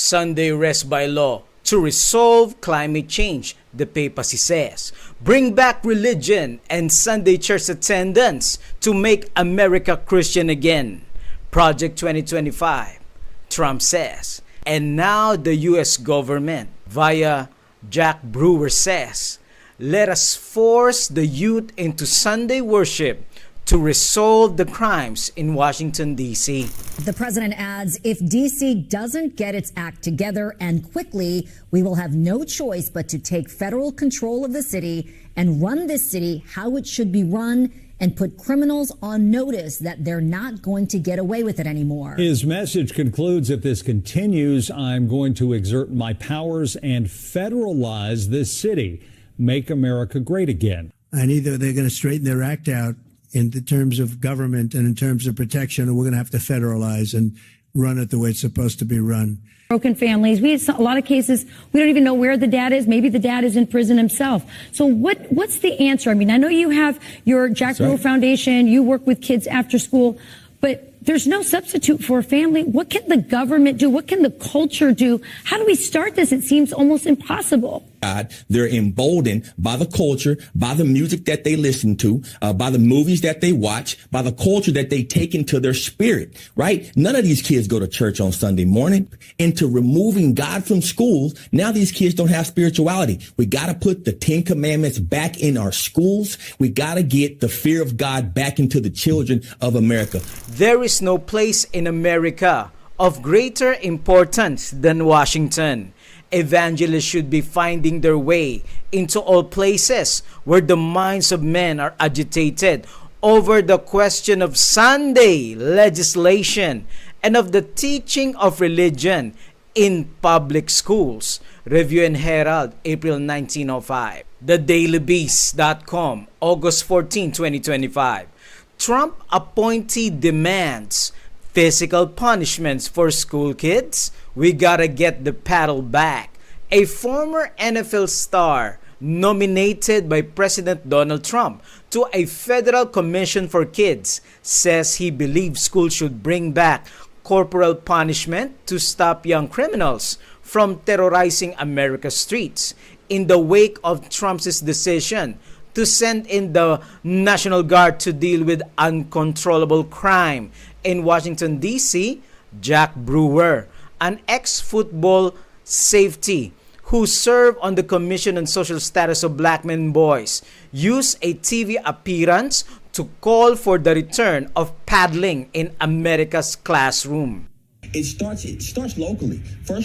Sunday rest by law to resolve climate change, the papacy says. Bring back religion and Sunday church attendance to make America Christian again. Project 2025, Trump says. And now the U.S. government, via Jack Brewer, says, let us force the youth into Sunday worship to resolve the crimes in Washington, D.C. The president adds, if D.C. doesn't get its act together and quickly, we will have no choice but to take federal control of the city and run this city how it should be run and put criminals on notice that they're not going to get away with it anymore. His message concludes, if this continues, I'm going to exert my powers and federalize this city, make America great again. And either they're going to straighten their act out in the terms of government and in terms of protection, or we're going to have to federalize and run it the way it's supposed to be run. Broken families. We have a lot of cases, we don't even know where the dad is. Maybe the dad is in prison himself. So what's the answer? I mean, I know you have your Jack Brewer Foundation, you work with kids after school, but there's no substitute for a family. What can the government do? What can the culture do? How do we start this? It seems almost impossible. They're emboldened by the culture, by the music that they listen to, by the movies that they watch, by the culture that they take into their spirit, right? None of these kids go to church on Sunday morning. Into removing God from schools, now these kids don't have spirituality. We got to put the 10 Commandments back in our schools. We got to get the fear of God back into the children of America. There is no place in America of greater importance than Washington. Evangelists should be finding their way into all places where the minds of men are agitated over the question of Sunday legislation and of the teaching of religion in public schools. Review and Herald, April 1905. TheDailyBeast.com, August 14, 2025. Trump appointee demands physical punishments for school kids. We gotta get the paddle back. A former NFL star nominated by President Donald Trump to a federal commission for kids says he believes schools should bring back corporal punishment to stop young criminals from terrorizing America's streets in the wake of Trump's decision to send in the National Guard to deal with uncontrollable crime in Washington, D.C. Jack Brewer, an ex-football safety who served on the Commission on Social Status of Black Men and Boys, used a TV appearance to call for the return of paddling in America's classroom. It starts locally. First